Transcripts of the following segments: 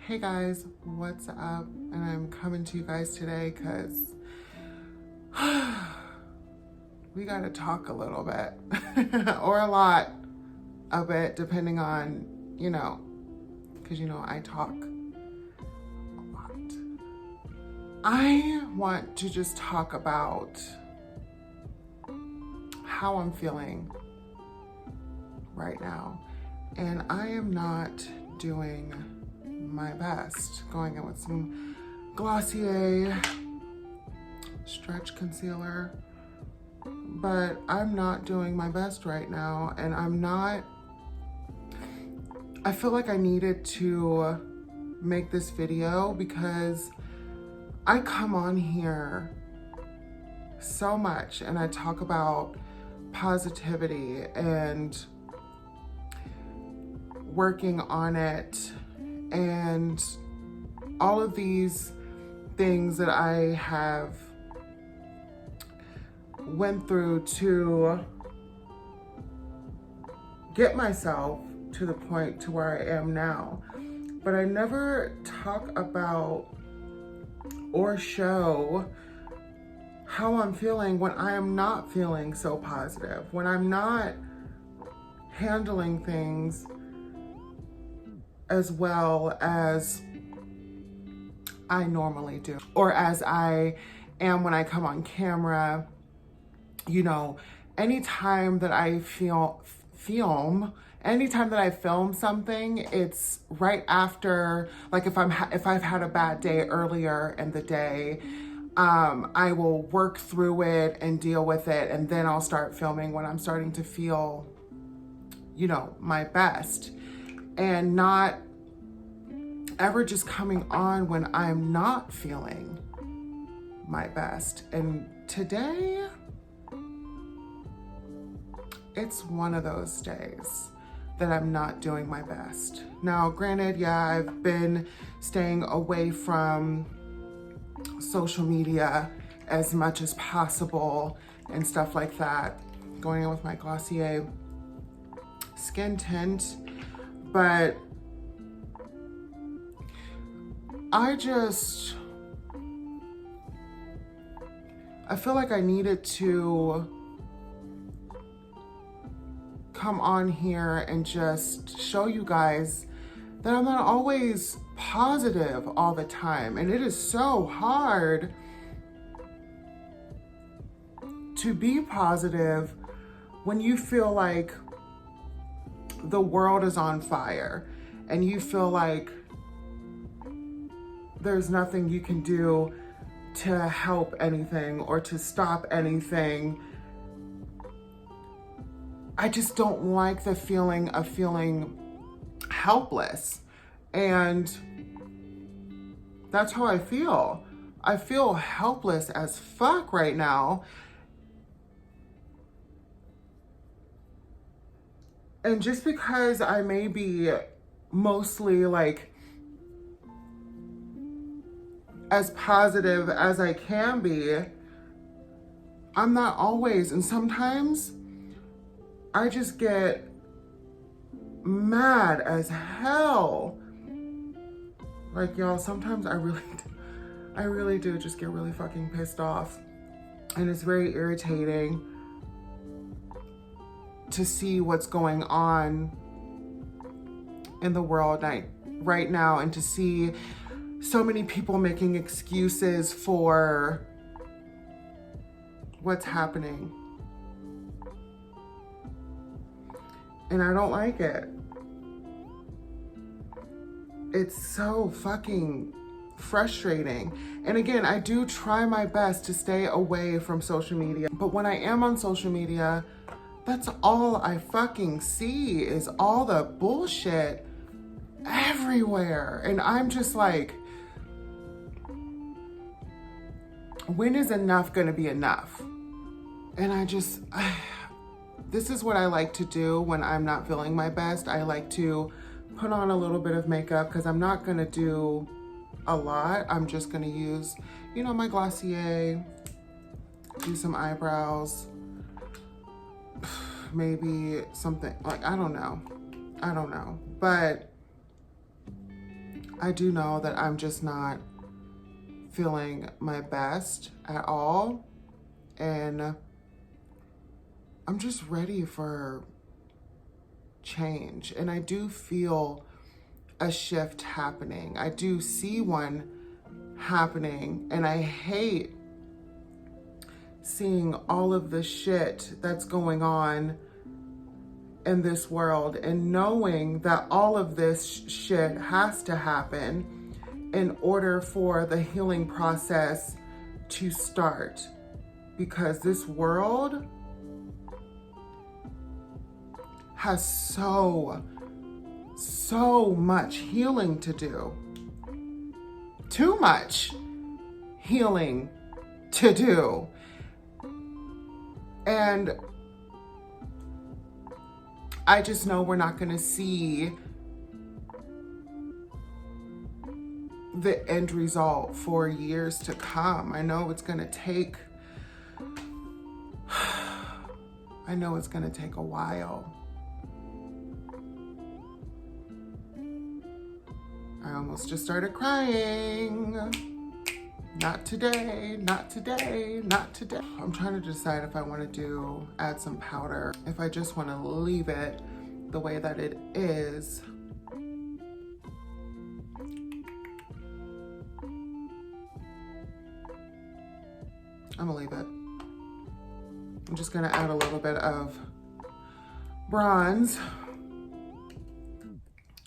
Hey guys, what's up? And I'm coming to you guys today because we gotta talk a little bit or a lot of it, depending on, because I talk a lot. I want to just talk about how I'm feeling right now. And I am not doing my best. Going in with some Glossier stretch concealer, but I'm not doing my best right now. And I feel like I needed to make this video because I come on here so much and I talk about positivity and working on it and all of these things that I have went through to get myself to the point to where I am now. But I never talk about or show how I'm feeling when I am not feeling so positive, when I'm not handling things as well as I normally do, or as I am when I come on camera. Anytime that I anytime that I film something, it's right after, like if I've had a bad day earlier in the day, I will work through it and deal with it, and then I'll start filming when I'm starting to feel, my best, and not ever just coming on when I'm not feeling my best. And today, it's one of those days that I'm not doing my best. Now, granted, yeah, I've been staying away from social media as much as possible and stuff like that, going in with my Glossier skin tint, but I feel like I needed to come on here and just show you guys that I'm not always positive all the time. And it is so hard to be positive when you feel like the world is on fire and you feel like there's nothing you can do to help anything or to stop anything. I just don't like the feeling of feeling helpless. And that's how I feel. I feel helpless as fuck right now. And just because I may be mostly like as positive as I can be, I'm not always. And sometimes I just get mad as hell. Like, y'all, sometimes I really do just get really fucking pissed off. And it's very irritating to see what's going on in the world right now, and to see so many people making excuses for what's happening. And I don't like it. It's so fucking frustrating. And again, I do try my best to stay away from social media. But when I am on social media, that's all I fucking see is all the bullshit everywhere. And I'm just like, when is enough gonna be enough? And this is what I like to do when I'm not feeling my best. I like to put on a little bit of makeup because I'm not gonna do a lot. I'm just gonna use, my Glossier, do some eyebrows, maybe something like, I don't know. But I do know that I'm just not feeling my best at all. And I'm just ready for change. And I do feel a shift happening. I do see one happening. And I hate seeing all of the shit that's going on in this world and knowing that all of this shit has to happen in order for the healing process to start. Because this world has so much healing to do. Too much healing to do. And I just know we're not going to see the end result for years to come. I know it's going to take a while. I almost just started crying. Not today, not today, not today. I'm trying to decide if I want to add some powder, if I just want to leave it the way that it is. I'm gonna leave it. I'm just gonna add a little bit of bronze.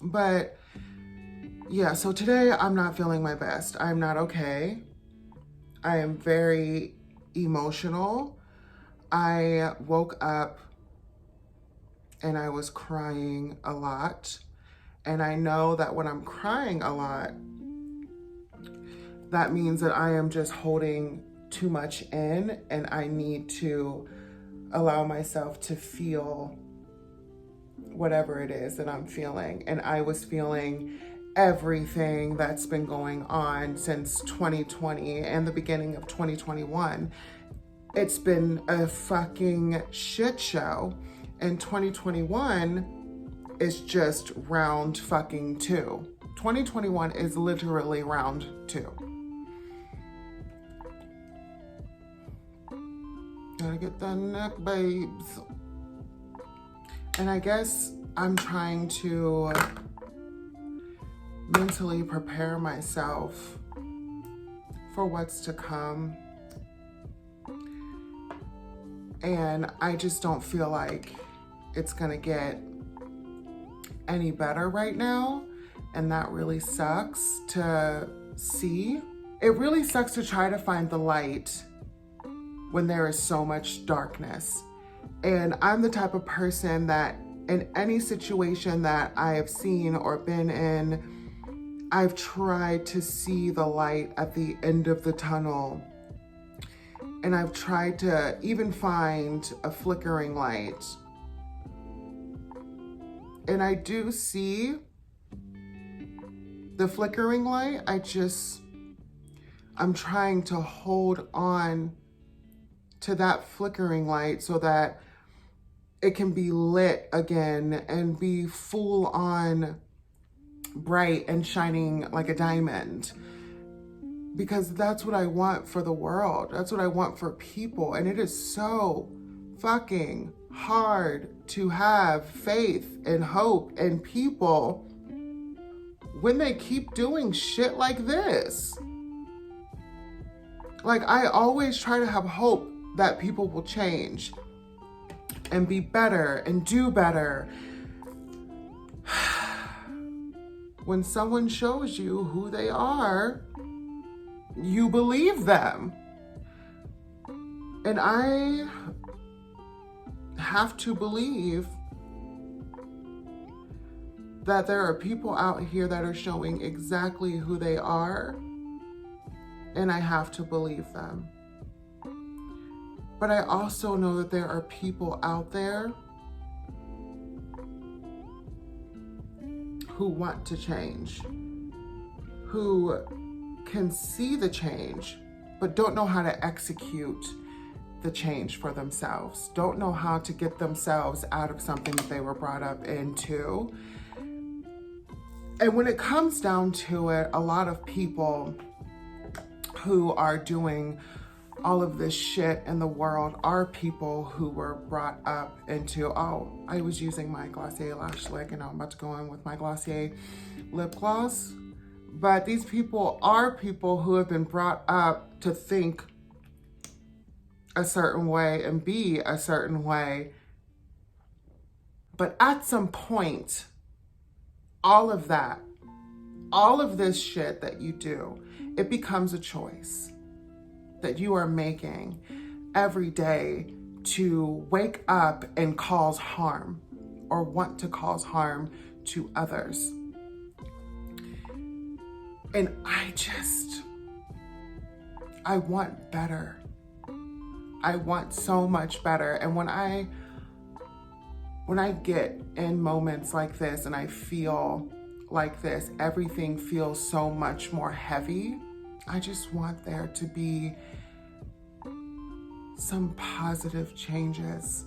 But yeah, so today I'm not feeling my best. I'm not okay. I am very emotional. I woke up and I was crying a lot. And I know that when I'm crying a lot, that means that I am just holding too much in, and I need to allow myself to feel whatever it is that I'm feeling. And I was feeling everything that's been going on since 2020 and the beginning of 2021. It's been a fucking shit show. And 2021 is just round fucking 2. 2021 is literally round 2. Gotta get the neck, babes. And I guess I'm trying to mentally prepare myself for what's to come. And I just don't feel like it's gonna get any better right now. And that really sucks to see. It really sucks to try to find the light when there is so much darkness. And I'm the type of person that in any situation that I have seen or been in, I've tried to see the light at the end of the tunnel. And I've tried to even find a flickering light. And I do see the flickering light. I'm trying to hold on to that flickering light so that it can be lit again and be full on bright and shining like a diamond. Because that's what I want for the world. That's what I want for people. And it is so fucking hard to have faith and hope in people when they keep doing shit like this. Like, I always try to have hope that people will change and be better and do better. When someone shows you who they are, you believe them. And I have to believe that there are people out here that are showing exactly who they are, and I have to believe them. But I also know that there are people out there who want to change, who can see the change, but don't know how to execute the change for themselves, don't know how to get themselves out of something that they were brought up into. And when it comes down to it, a lot of people who are doing all of this shit in the world are people who were brought up into, oh, I was using my Glossier Lash Lick and I'm about to go in with my Glossier lip gloss. But these people are people who have been brought up to think a certain way and be a certain way. But at some point, all of this shit that you do, it becomes a choice that you are making every day to wake up and cause harm or want to cause harm to others. And I want better. I want so much better. And when I get in moments like this and I feel like this, everything feels so much more heavy. I just want there to be some positive changes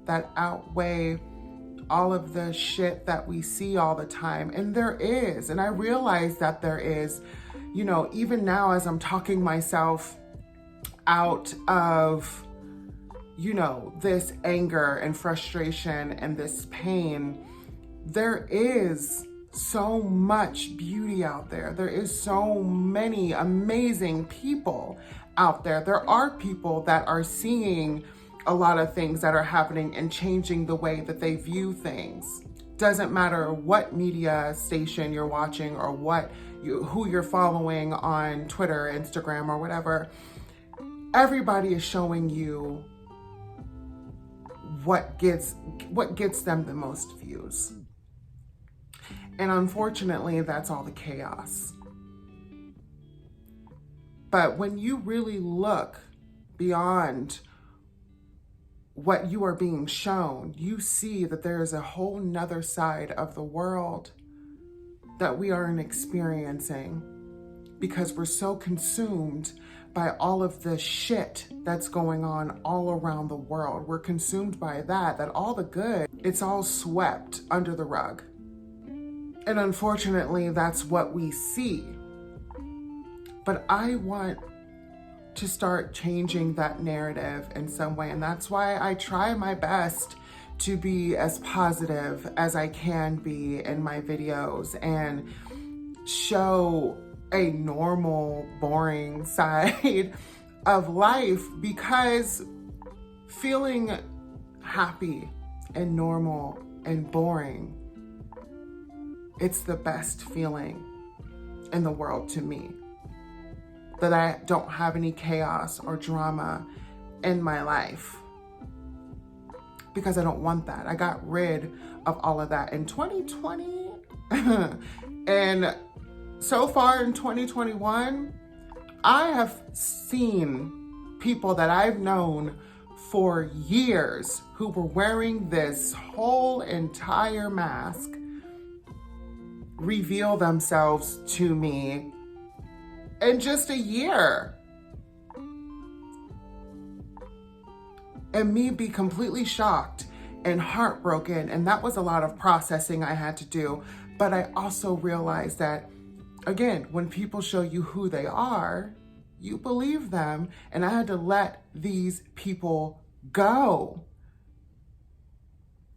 that outweigh all of the shit that we see all the time. And there is, and I realize that there is, you know, even now as I'm talking myself out of, you know, this anger and frustration and this pain, there is so much beauty out there. There is so many amazing people out there. There are people that are seeing a lot of things that are happening and changing the way that they view things. Doesn't matter what media station you're watching or who you're following on Twitter, Instagram, or whatever. Everybody is showing you what gets them the most views. And unfortunately, that's all the chaos. But when you really look beyond what you are being shown, you see that there is a whole nother side of the world that we aren't experiencing because we're so consumed by all of the shit that's going on all around the world. We're consumed by that all the good, it's all swept under the rug. And unfortunately, that's what we see. But I want to start changing that narrative in some way. And that's why I try my best to be as positive as I can be in my videos and show a normal, boring side of life, because feeling happy and normal and boring, it's the best feeling in the world to me. That I don't have any chaos or drama in my life, because I don't want that. I got rid of all of that in 2020. And so far in 2021, I have seen people that I've known for years who were wearing this whole entire mask reveal themselves to me in just a year. And me be completely shocked and heartbroken. And that was a lot of processing I had to do. But I also realized that, again, when people show you who they are, you believe them. And I had to let these people go.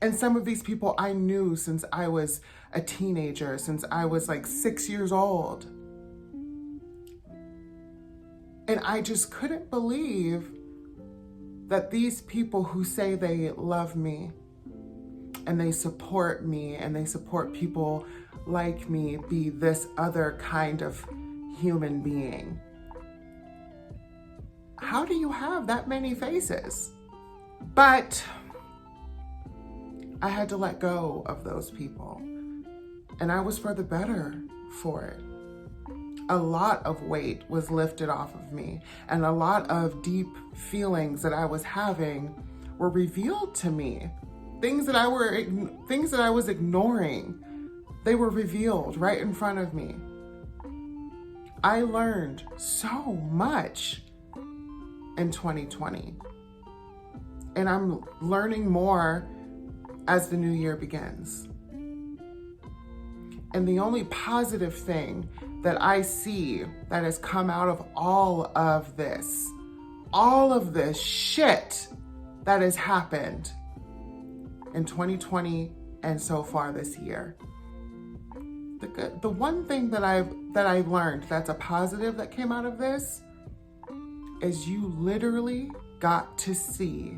And some of these people I knew since I was a teenager, since I was like 6 years old. And I just couldn't believe that these people who say they love me and they support me and they support people like me be this other kind of human being. How do you have that many faces? But I had to let go of those people. And I was for the better for it. A lot of weight was lifted off of me, and a lot of deep feelings that I was having were revealed to me. Things that I was ignoring, they were revealed right in front of me. I learned so much in 2020, and I'm learning more as the new year begins. And the only positive thing that I see that has come out of all of this shit that has happened in 2020 and so far this year. The one thing that I've learned that's a positive that came out of this is you literally got to see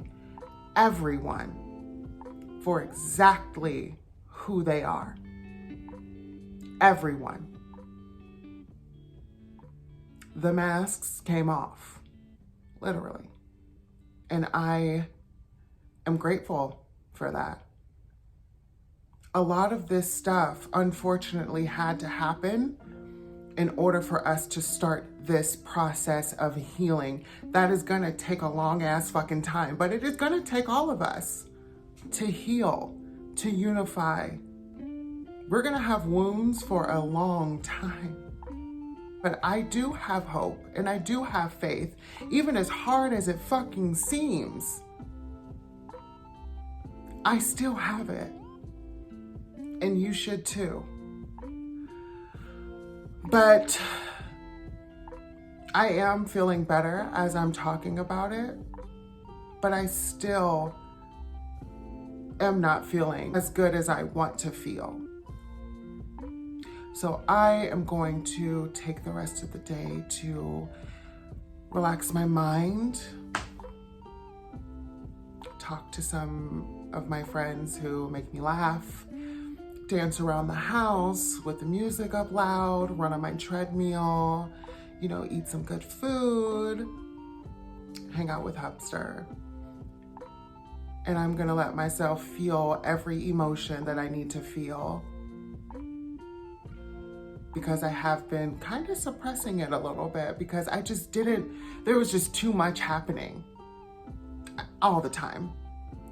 everyone for exactly who they are. Everyone. The masks came off, literally. And I am grateful for that. A lot of this stuff, unfortunately, had to happen in order for us to start this process of healing. That is gonna take a long ass fucking time, but it is gonna take all of us to heal, to unify. We're gonna have wounds for a long time. But I do have hope and I do have faith, even as hard as it fucking seems. I still have it. And you should too. But I am feeling better as I'm talking about it, but I still am not feeling as good as I want to feel. So I am going to take the rest of the day to relax my mind, talk to some of my friends who make me laugh, dance around the house with the music up loud, run on my treadmill, eat some good food, hang out with Hubster. And I'm gonna let myself feel every emotion that I need to feel, because I have been kind of suppressing it a little bit because there was just too much happening all the time.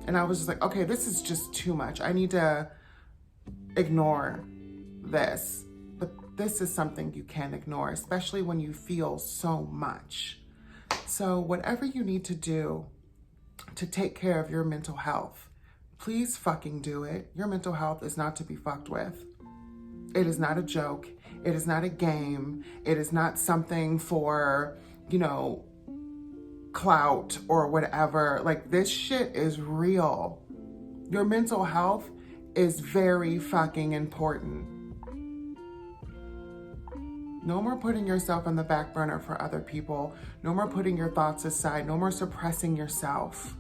And I was just like, okay, this is just too much. I need to ignore this. But this is something you can't ignore, especially when you feel so much. So whatever you need to do to take care of your mental health, please fucking do it. Your mental health is not to be fucked with. It is not a joke. It is not a game. It is not something for, clout or whatever. Like, this shit is real. Your mental health is very fucking important. No more putting yourself on the back burner for other people. No more putting your thoughts aside. No more suppressing yourself.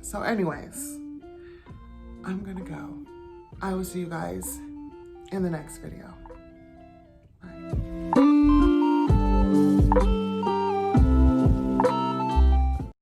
So anyways, I'm gonna go. I will see you guys in the next video.